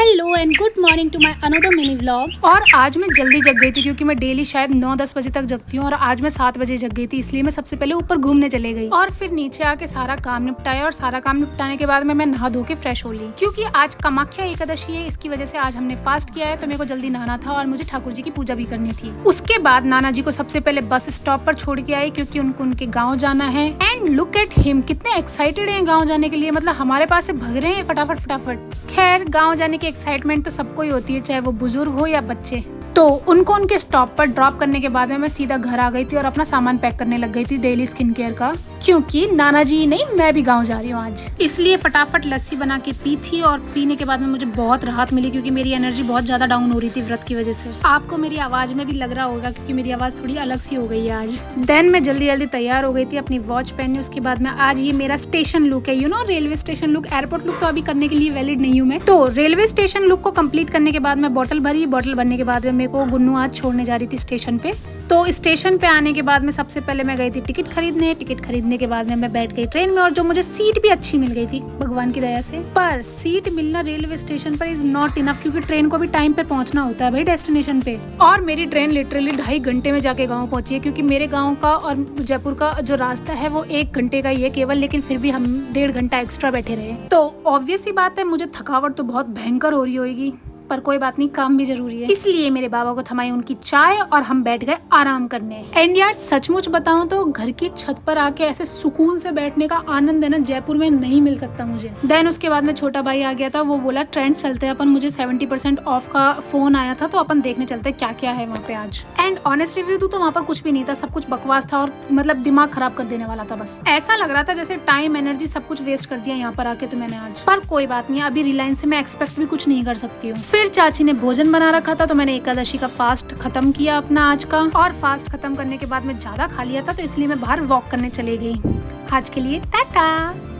Hello and good morning to my another mini vlog. और आज मैं जल्दी जग गई थी क्योंकि मैं डेली शायद 9-10 बजे तक जगती हूँ और आज मैं 7 बजे जग गई थी, इसलिए मैं सबसे पहले ऊपर घूमने चले गई और फिर नीचे आके सारा काम निपटाया और सारा काम निपटाने के बाद मैं नहा धो के फ्रेश हो ली क्योंकि आज कामाख्या एकादशी है। इसकी वजह से आज हमने फास्ट किया है तो मेरे को जल्दी नहाना था और मुझे ठाकुर जी की पूजा भी करनी थी। उसके बाद नाना जी को सबसे पहले बस स्टॉप पर छोड़ के आई क्योंकि उनको उनके गाँव जाना है। एंड लुक एट हिम, कितने एक्साइटेड है गाँव जाने के लिए, मतलब हमारे पास से भग रहे हैं फटाफट फटाफट। खैर गाँव जाने की एक्साइटमेंट तो सबको ही होती है, चाहे वो बुजुर्ग हो या बच्चे। तो उनको उनके स्टॉप पर ड्रॉप करने के बाद में मैं सीधा घर आ गई थी और अपना सामान पैक करने लग गई थी डेली स्किन केयर का, क्योंकि नाना जी नहीं मैं भी गांव जा रही हूँ आज। इसलिए फटाफट लस्सी बना के पी थी और पीने के बाद में मुझे बहुत राहत मिली क्योंकि मेरी एनर्जी बहुत ज्यादा डाउन हो रही थी व्रत की वजह से। आपको मेरी आवाज में भी लग रहा होगा क्योंकि मेरी आवाज थोड़ी अलग सी हो गई है आज। देन मैं जल्दी जल्दी तैयार हो गई थी, अपनी वॉच पहनी। उसके बाद में आज ये मेरा स्टेशन लुक है, railway station look. Airport look तो अभी करने के लिए वैलिड नहीं हूँ मैं। तो रेलवे स्टेशन लुक को कंप्लीट करने के बाद मैं बॉटल भरी। बॉटल भरने के बाद में मेरे को गुन्नू आज छोड़ने जा रही थी स्टेशन पे। तो स्टेशन पे आने के बाद में सबसे पहले मैं गई थी टिकट खरीदने। टिकट खरीदने के बाद में मैं बैठ गई ट्रेन में और जो मुझे सीट भी अच्छी मिल गई थी भगवान की दया से। पर सीट मिलना रेलवे स्टेशन पर इज नॉट इनफ क्योंकि ट्रेन को भी टाइम पे पहुंचना होता है भाई डेस्टिनेशन पे। और मेरी ट्रेन लिटरली 2.5 घंटे में जाके गाँव पहुंची है क्योंकि मेरे गाँव का और जयपुर का जो रास्ता है वो 1 घंटे का ही है केवल, लेकिन फिर भी हम 1.5 घंटा एक्स्ट्रा बैठे रहे। तो ऑब्वियस सी बात है मुझे थकावट तो बहुत भयंकर हो रही होगी, पर कोई बात नहीं, काम भी जरूरी है। इसलिए मेरे बाबा को थमाई उनकी चाय और हम बैठ गए आराम करने। एंड यार सचमुच बताऊं तो घर की छत पर आके ऐसे सुकून से बैठने का आनंद है ना जयपुर में नहीं मिल सकता मुझे। देन उसके बाद में छोटा भाई आ गया था, वो बोला ट्रेंड्स चलते हैं अपन। मुझे 70% ऑफ का फोन आया था तो अपन देखने चलते क्या क्या है वहाँ पे आज। एंड ऑनेस्ट रिव्यू तो वहाँ पर कुछ भी नहीं था, सब कुछ बकवास था और मतलब दिमाग खराब कर देने वाला था। बस ऐसा लग रहा था जैसे टाइम एनर्जी सब कुछ वेस्ट कर दिया यहाँ पर आके तो मैंने आज। पर कोई बात नहीं, अभी रिलायंस से मैं एक्सपेक्ट भी कुछ नहीं कर सकती हूँ। फिर चाची ने भोजन बना रखा था तो मैंने एकादशी का फास्ट खत्म किया अपना आज का। और फास्ट खत्म करने के बाद में ज्यादा खा लिया था तो इसलिए मैं बाहर वॉक करने चली गई। आज के लिए टाटा।